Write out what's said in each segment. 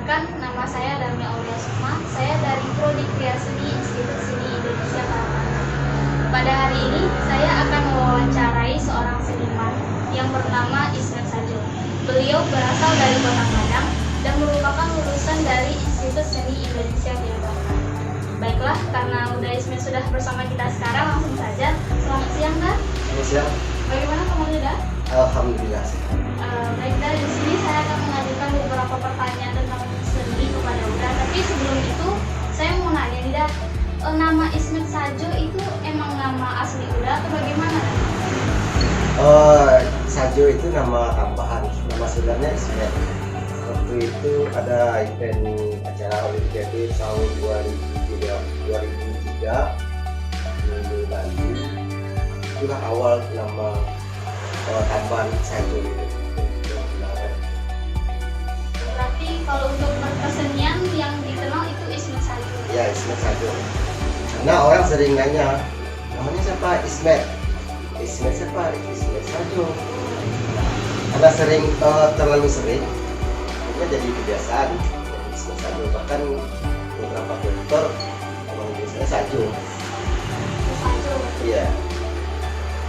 Perkenalkan, nama saya Damia Aulia Sukma. Saya dari Prodi Kriya Seni Institut Seni Indonesia Karawang. Pada hari ini, saya akan mewawancarai seorang seniman yang bernama Ismet Sadjo. Beliau berasal dari Kota Padang dan merupakan lulusan dari Institut Seni Indonesia Karawang. Baiklah, karena udah Ismet sudah bersama kita sekarang, langsung saja. Selamat siang, Kak. Selamat siang. Bagaimana kamu, Dah? Alhamdulillah. Baik, Dah. Di sini saya akan mengajukan beberapa pertanyaan tentang seni kepada Uda. Tapi sebelum itu, saya mau nanya nih, Dah. Nama Ismet Sadjo itu emang nama asli Uda atau bagaimana? Sadjo itu nama tambahan. Nama sebenarnya Ismet. Waktu itu ada event acara Olimpiade tahun 2003 minggu lalu. Itulah awal nama tambahan Sadjo itu. Berarti kalau untuk kesenian yang dikenal itu Ismet Sadjo. Ya, Ismet Sadjo. Karena orang sering nanya, namanya siapa? Ismet. Ismet siapa? Ismet Sadjo. Karena sering terlalu sering, itu jadi kebiasaan. Ismet Sadjo. Bahkan beberapa dokter memang biasanya Sadjo. Sadjo. Iya,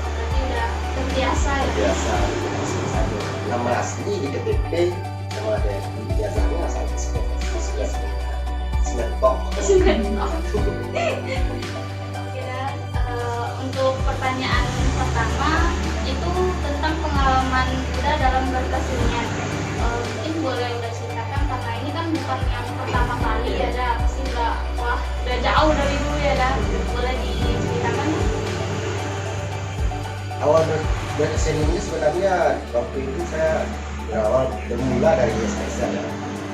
Berarti udah terbiasa ya. biasa Ismet Sadjo. Nama asli di KTP sama ada biasanya Sadjo Ismet. Ismet Tok. Ismet. Oke, Dah. Untuk pertanyaan pertama itu tentang pengalaman Uda dalam berkesenian. Mungkin boleh Uda ceritakan karena ini kan bukan yang pertama kali ya, Dah. Pasti udah jauh dari dulu ya, Dah. Boleh diceritakan? Awal berkeseniannya sebenarnya waktu itu saya bermula dari SMK ya.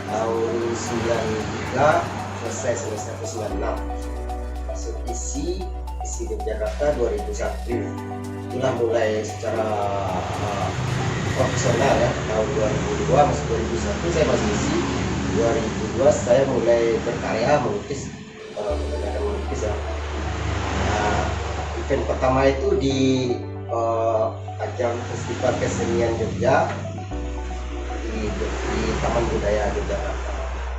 Tahun 93 selesai semester 96 masuk isi Yogyakarta 2001. Itulah mulai secara profesional ya. Tahun 2002 masuk 2001 saya masih isi. 2002 saya mulai berkarya melukis, menggunakan melukis ya. Nah, event pertama itu di ajang Festival Kesenian Jogja di Taman Budaya Yogyakarta.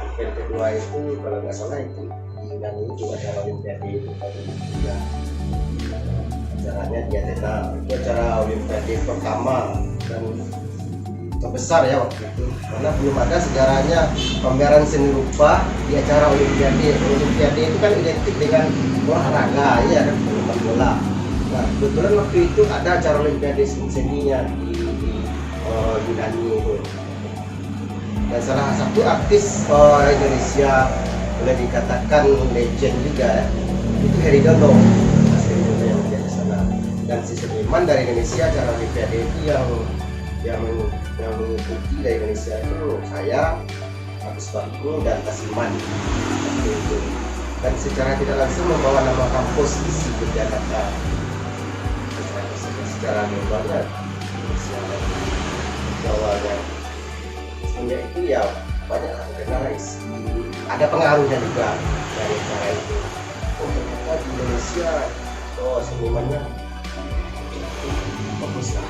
Event kedua itu kalau nggak salah itu di Yunani, itu acara Olimpiade itu juga. Acaranya di Athena, itu acara Olimpiade pertama dan terbesar ya waktu itu, karena belum ada sejarahnya pameran seni rupa di acara Olimpiade. Olimpiade itu kan identik dengan olahraga ya kan, bola. Nah, kebetulan waktu itu ada acara Olimpiade seninya di Yunani itu. Dan salah satu artis Indonesia boleh dikatakan legend juga ya, itu Heri Dono. Yang di sana. Dan si seniman dari Indonesia acara Olimpiade itu yang mengikuti dari Indonesia itu saya, Agus Bakung dan Kasiman waktu itu. Dan secara tidak langsung membawa nama kampus isi Yogyakarta secara globalnya awalnya. Sebenarnya itu ya banyak terkenal isi, ada pengaruhnya juga dari cara itu. Oh ternyata di Indonesia senimannya bagus lah,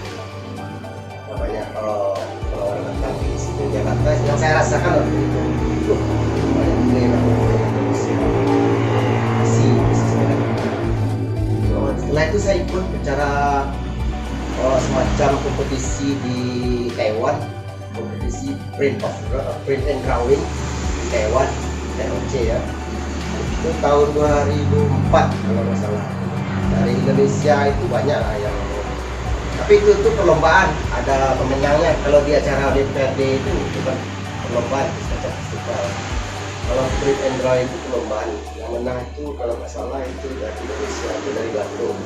banyak orang tentang isi Jakarta yang saya rasakan waktu itu. Banyak pengen Indonesia isi setelah itu saya ikut acara semacam kompetisi di Taiwan, kompetisi print and drawing di Taiwan, TOC ya. Itu tahun 2004 kalau nggak salah. Dari Indonesia itu banyak lah yang, tapi itu perlombaan, ada pemenangnya. Kalau di acara Olimpiade itu bukan perlombaan, semacam festival. Kalau print and drawing itu perlombaan, yang menang itu kalau nggak salah itu dari Indonesia, itu dari Bandung.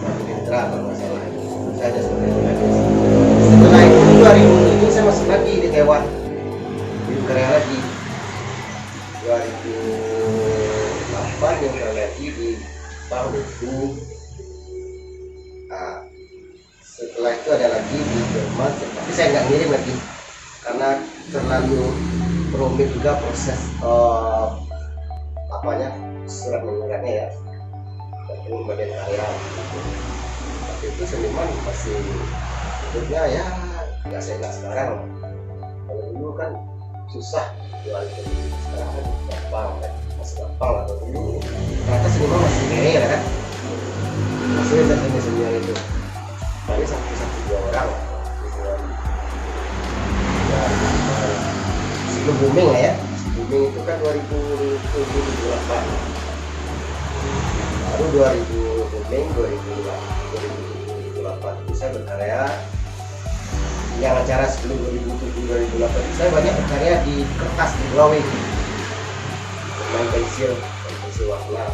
Indra kalau nggak salah, saya ada sebenarnya. Setelah itu 2007 saya masuk lagi di Taiwan, di karya lagi. 2008 yang lagi di tahun itu. Nah, setelah itu ada lagi di Jerman, tapi saya nggak ngirim lagi karena terlalu rumit juga proses surat menyuratnya ya, dan bagian karya. Tapi itu seniman masih hidupnya ya nggak sehat sekarang. Kalau dulu kan susah jual itu. Sekarang kan gampang kan, masih gampang lah. Dulu ternyata seniman masih kere kan, masih ada seniman itu paling satu dua orang lah. Ya, sebelum booming lah ya, booming itu kan 2008, baru 2000 booming 2008 itu saya berkarya. Yang acara sebelum 2007-2008 saya banyak berkarya di kertas, di drawing, main pensil warna.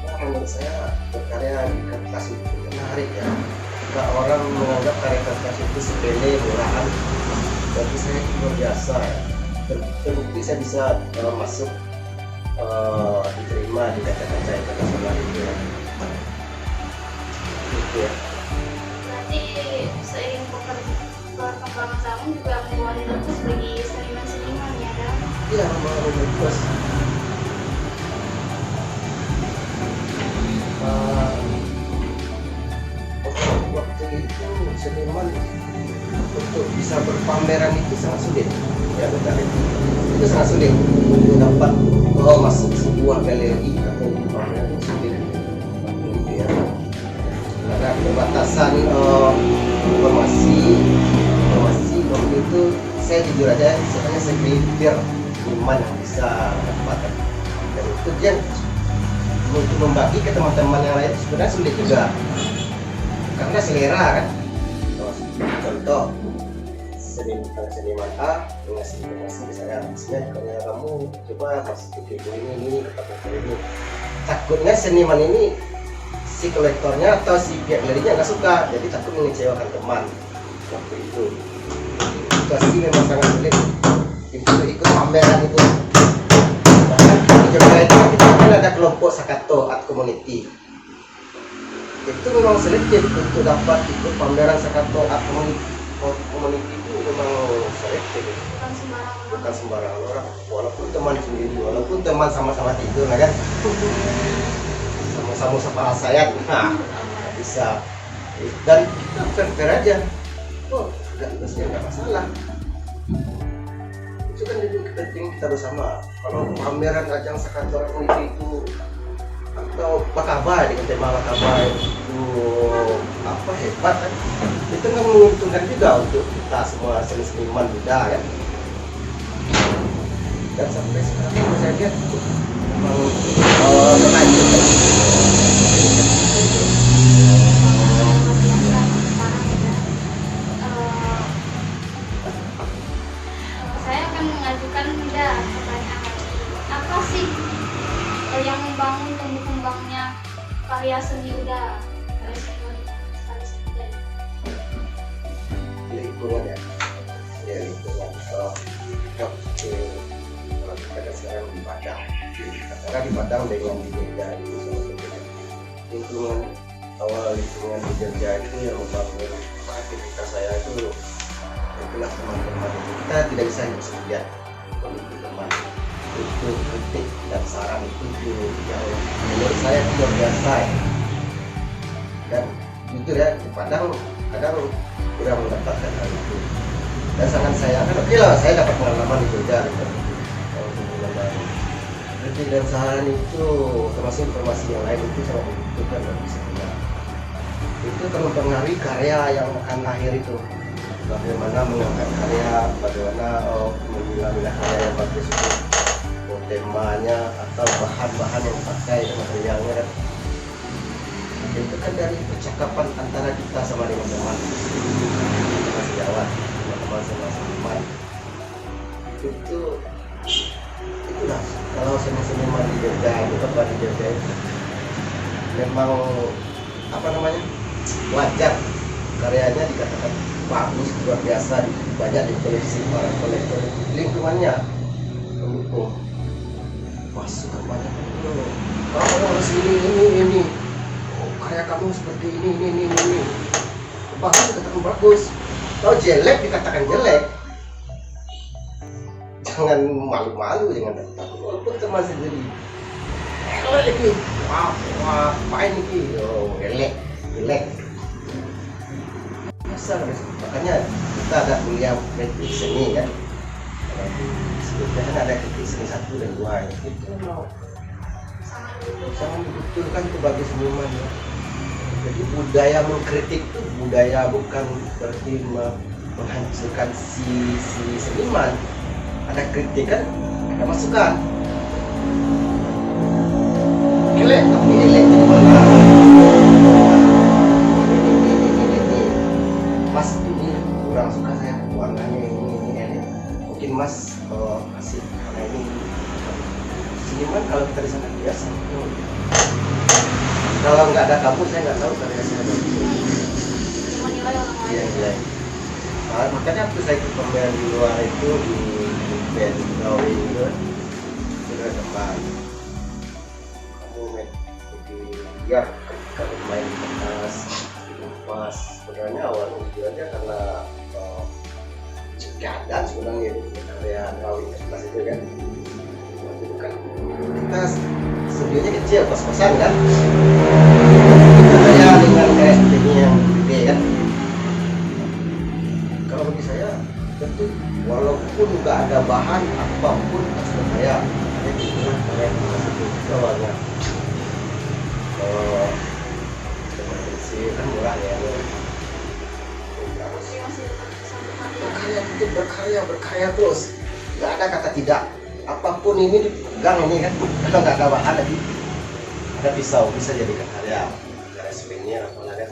Nah, menurut saya berkarya di kertas itu menarik ya. Jika orang menganggap karya kertas itu sepele, murahan, bagi saya itu luar biasa ya. Terbukti saya bisa masuk diterima di kaca-kaca internasional itu ya. Gitu ya. Berarti seiring perkembangan zaman juga membawa bagus bagi seniman-seniman ya, Dan? Iya, memang bagus. Waktu itu seniman untuk bisa berpameran itu sangat sulit ya, benar itu sangat sulit untuk dapat masuk sebuah galeri atau pameran itu sulit gitu ya, karena keterbatasan informasi waktu itu. Saya jujur aja, sebenarnya segelintir seniman yang bisa mendapatkan, dan itu dia untuk membagi ke teman-teman yang lain sebenarnya sulit juga karena selera kan. Contoh seniman A mengasih informasi ke saya, kalau kamu coba masuk ke buku ini atau ini, takutnya seniman ini si kolektornya atau si pihak galerinya nggak suka, jadi takut mengecewakan teman. Waktu itu situasi memang sangat sulit untuk ikut pameran itu. Bahkan di Jogja itu kita kan ada kelompok Sakato Art Community, itu memang selektif untuk dapat ikut pameran Sakato Art Community itu memang selektif, bukan sembarangan orang. Walaupun teman sendiri, walaupun teman sama-sama tidur kan, sama-sama separuh sayap, nah nggak bisa. Dan kita fair aja, nggak masalah. Itu kan jadi kepentingan kita bersama. Kalau pameran ajang Sakato Art Community itu atau Bakaba dengan tema Bakaba itu apa hebat kan, itu nggak menguntungkan juga untuk kita semua seniman muda kan. Dan sampai sekarang saya lihat memang berlanjut kan. Saya akan mengajukan pertanyaan, apa sih yang membangun tumbuh kembangnya karya seni Uda? Lingkungan ya, lingkungan. Kalau kita sekarang di Padang, karena di Padang dengan di Jogja itu sama berbeda. Lingkungan lingkungan di Jogja itu yang membangun aktivitas saya itu, itulah teman-teman. Kita tidak bisa hanya sendirian, itu teman. Itu kritik dan saran itu yang menurut saya itu luar biasa ya. Dan jujur ya, di Padang kadang kurang mendapatkan hal itu, dan sangat sayangkan. Oke lah, saya dapat pengalaman di Jogja gitu. Kritik dan saran itu termasuk informasi yang lain itu sangat membutuhkan bagi saya. Itu akan mempengaruhi karya yang akan lahir itu, bagaimana mengangkat karya, bagaimana mengambil karya yang bagus itu, temanya atau bahan-bahan yang pakai dan materialnya kan. Itu kan dari percakapan antara kita sama teman-teman sejawat, teman-teman sama seniman. Itulah kalau seniman di Jogja itu, tempat di Jogja itu memang apa namanya, wajar karyanya dikatakan bagus, luar biasa, banyak di koleksi para kolektor, lingkungannya mendukung. Masuk ke banyak itu, kamu harus ini, karya kamu seperti ini. Bagus dikatakan bagus, kalau jelek dikatakan jelek. Jangan malu-malu, jangan takut, walaupun teman sendiri. Kalau ini, apa ini, jelek. Makanya kita ada kuliah kritik seni kan. Kalau di sebelumnya kan ada kritik seni 1 dan 2 itu memang sangat dibutuhkan sebagai seniman ya. Jadi budaya mengkritik itu budaya bukan berarti menghancurkan si seniman. Ada kritikan, ada masukan. Jelek tapi jelek di mana? Ini. Mas ini kurang suka saya warnanya ini. Mungkin Mas kasih warna ini. Seniman kalau kita di sana biasa. Kalau nggak ada kamu saya nggak tahu karya saya bagus. Menilai orang lain. Iya. Makanya waktu saya ikut pameran di luar itu di band drawing itu sudah teman. Kamu main biar kalau main di kertas, di kupas. Sebenarnya awalnya tujuannya karena keadaan sebenarnya karya drawing kertas itu kan. Itu bukan kita studionya kecil, kos-kosan kan. Saya dengan kayak ini yang gede kan. Kalau bagi saya tentu walaupun nggak ada bahan apapun harus berkarya. Jadi itulah karya itu awalnya. Seperti kan murah ya. Berkarya terus. Nggak ada kata tidak. Apapun ini dipegang ini kan. Kalau nggak ada bahan lagi. Ada pisau bisa jadikan karya swingnya apalah kan.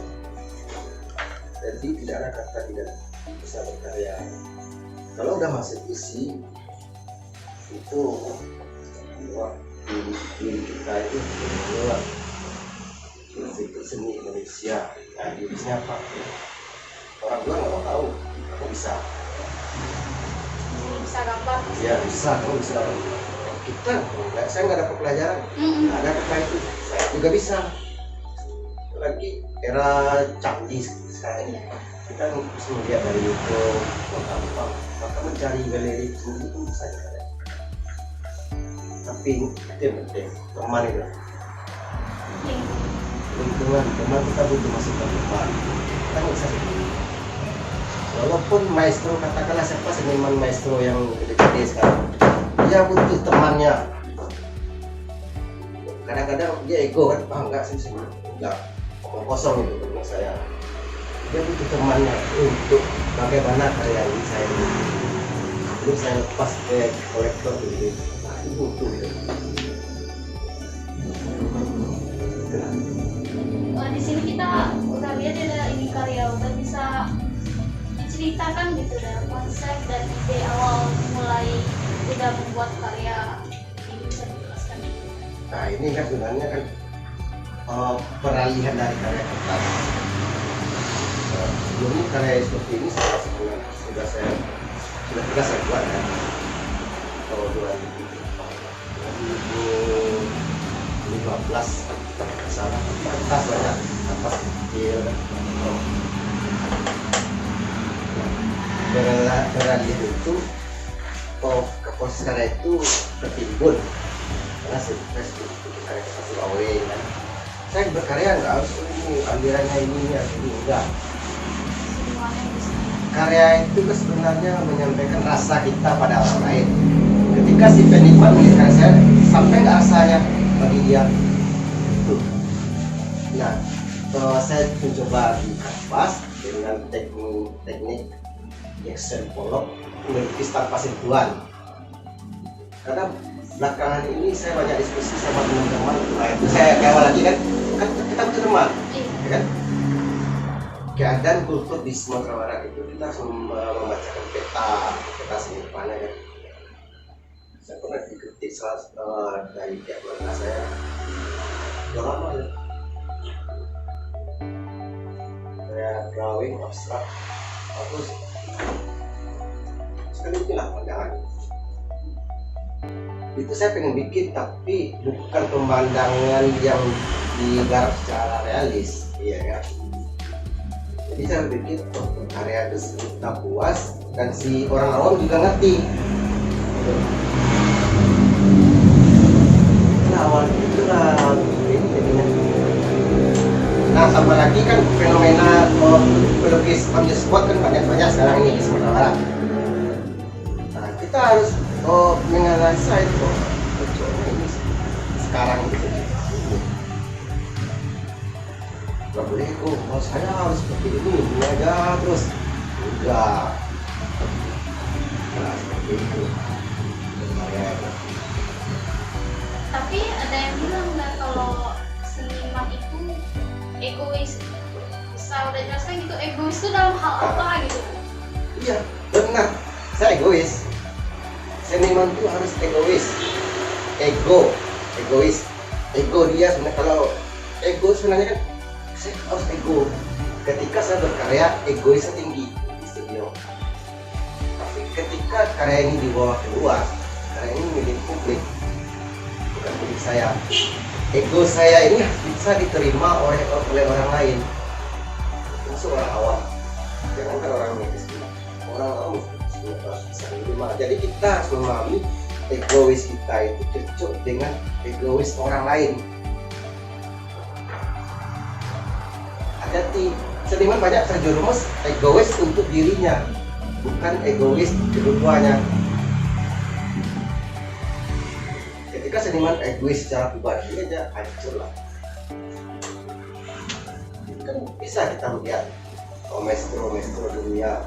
Jadi tidak ada kata tidak bisa berkarya. Kalau udah masuk isi itu di diri kita itu mengelola itu seni Indonesia. Nah dirinya apa? Orang luar nggak mau tahu. Aku bisa. Bisa gambar. Ya bisa, kamu bisa. Kita nggak, saya nggak dapat pelajaran. Nggak ada kata itu. Saya juga bisa. Lagi era canggih sekarang ini. Kita bisa melihat dari YouTube, maka mencari galeri sendiri pun bisa ya. Tapi itu yang penting, teman itu. Teman kita butuh masukan teman. Kita nggak bisa sendiri. Walaupun maestro, katakanlah siapa seniman maestro yang gede-gede sekarang, dia butuh temannya. Kadang-kadang dia ego kan, enggak sih enggak omong kosong itu menurut saya. Dia butuh temannya untuk bagaimana karya ini saya ini. Belum saya lepas ke kolektor gitu, itu butuh gitu. Di sini kita udah lihat ada ini karya, udah bisa diceritakan gitu dalam konsep dan ide awal mulai udah membuat karya ini bisa dijelaskan. Nah ini kan sebenarnya kan peralihan dari karya kertas. Sebelumnya karya seperti ini sudah saya buat ya. Tahun 2015 salah kertas banyak, kertas kecil. Beralih itu ke proses karya itu tertimbun karena saya karya kertas drawing kan. Saya berkarya nggak harus ini alirannya ini enggak. Karya itu sebenarnya menyampaikan rasa kita pada orang lain. Ketika si penikmat melihat karya saya, sampai nggak rasanya bagi dia itu. Nah, saya mencoba di kanvas dengan teknik Jackson Pollock melukis tanpa sentuhan. Karena belakangan ini saya banyak diskusi sama teman-teman. Nah, itu saya kayak lagi kan kita butuh teman, ya kan? Keadaan kultur di Sumatera Barat itu kita harus membacakan peta senimannya kan. Saya pernah dikritik dari pihak keluarga saya. Udah lama ya. Saya drawing abstrak, bagus. Sekali bikin lah pandangan. Itu saya pengen bikin tapi bukan pemandangan yang digarap secara realis, iya kan? Jadi saya pikir karya itu kita puas dan si orang awam juga ngerti. Nah awal itu lah ini jadinya Nah, apalagi kan fenomena pelukis on the spot kan banyak sekarang ini di Sumatera Barat. Nah, kita harus menganalisa itu cocoknya ini sekarang gitu. Gak boleh saya harus seperti ini aja terus enggak. Nah, seperti itu. Tapi ada yang bilang nggak kalau seniman itu egois. Bisa udah jelaskan gitu, egois itu dalam hal apa gitu? Iya, benar. Saya egois. Seniman itu harus egois. Ego dia sebenarnya. Kalau ego sebenarnya kan saya harus ego. Ketika saya berkarya, egoisnya tinggi di studio. Tapi ketika karya ini dibawa keluar, karya ini milik publik, bukan milik saya. Ego saya ini bisa diterima oleh orang lain, termasuk orang awam. Jangan kan orang medis, orang awam bisa diterima. Jadi kita harus memahami egois kita itu cocok dengan egois orang lain. Hati-hati, seniman banyak terjerumus egois untuk dirinya, bukan egois keduanya. Ketika seniman egois secara pribadi aja hancur lah. Kan bisa kita melihat maestro dunia.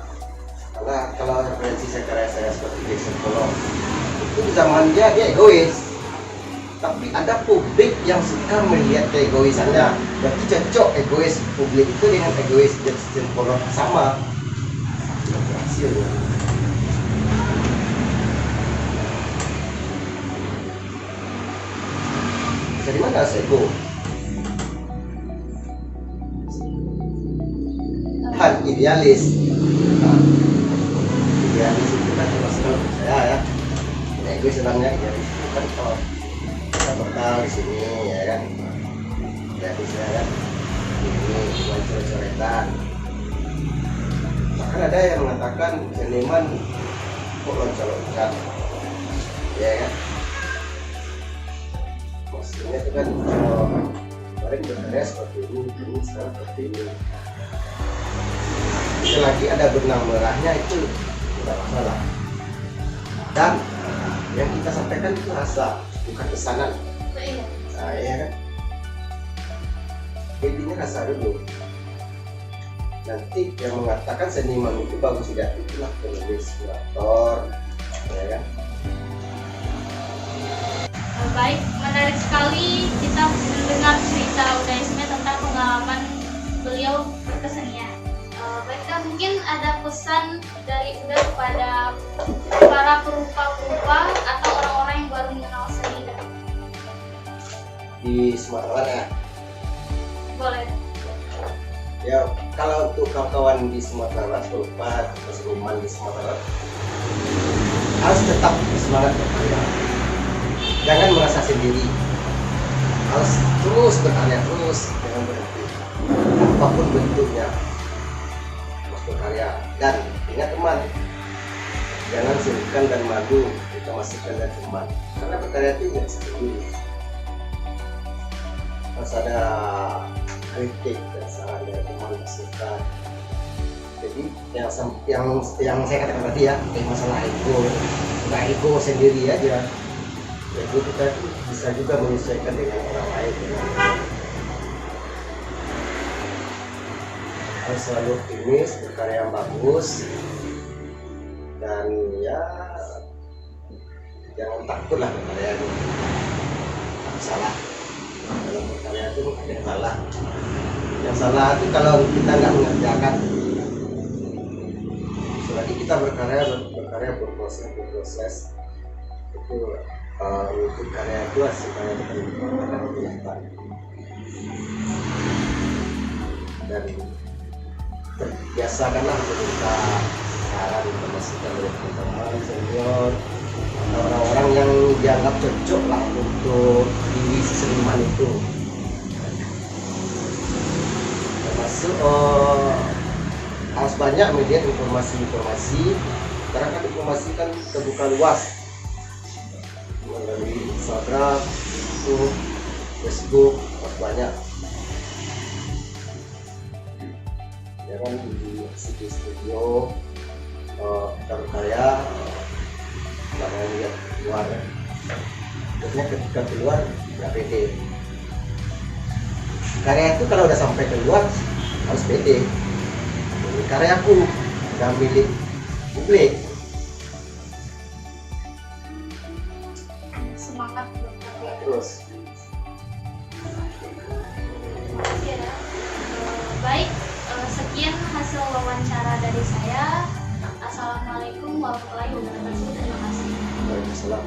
Karena kalau referensi karya saya seperti Jackson Pollock, itu di zaman dia egois. Tapi ada publik yang suka melihat keegoisannya. Berarti cocok egois publik itu dengan egois Jackson Pollock sama. Berhasil. Dari mana ego? Idealis. Nah, idealis itu kan termasuk kalau saya ya. Ego sebenarnya idealis itu kan kalau kita bekal di sini ya kan. Idealisnya kan ini cuma coret-coretan. Bahkan ada yang mengatakan seniman kok loncat-loncat, ya kan? Maksudnya itu kan kemarin berkarya seperti ini sekarang seperti ini. Selagi ada benang merahnya itu tidak masalah. Dan yang kita sampaikan itu rasa, bukan pesanan. Nah, ya kan? Intinya rasa dulu. Nanti yang mengatakan seniman itu bagus tidak, itulah penulis, kurator, ya kan? Baik, menarik sekali kita mendengar cerita Uda Ismet tentang pengalaman beliau berkesenian. Baiklah, mungkin ada pesan dari Uda kepada para perupa-perupa atau orang-orang yang baru mengenal seni di Sumatera Barat ya? Boleh. Ya, kalau untuk kawan-kawan di Sumatera Barat, perupa atau seniman di Sumatera Barat, harus tetap bersemangat berkarya. Jangan merasa sendiri, harus terus berkarya, terus jangan berhenti apapun bentuknya, harus berkarya. Dan ingat teman, jangan sungkan dan malu kita masukkan dan teman, karena berkarya itu tidak sendiri, harus ada kritik dan saran dari teman masukan. Jadi yang saya katakan tadi ya, masalah ego, nggak ego sendiri aja. Jadi kita bisa juga menyesuaikan dengan orang lain. Harus selalu optimis, berkarya yang bagus, dan ya jangan takut lah berkarya itu. Salah dalam berkarya itu ada yang salah. Yang salah itu kalau kita nggak mengerjakan. Selagi kita berkarya berproses itu. Untuk karya itu supaya akan kelihatan dan terbiasakanlah untuk minta saran masukan dari teman-teman senior atau orang-orang yang dianggap cocok lah untuk diri seniman itu, termasuk harus banyak melihat informasi karena kan informasi kan terbuka luas melalui Instagram, Facebook, banyak. jangan di studio karya jangan lihat luar. Biasanya ketika keluar nggak pede. Karya itu kalau udah sampai keluar harus pede. Ini karyaku nggak milik publik. Semangat buat karya. Terus Makasih ya. Baik, sekian hasil wawancara dari saya. Assalamualaikum warahmatullahi wabarakatuh. Terima kasih. Waalaikumsalam.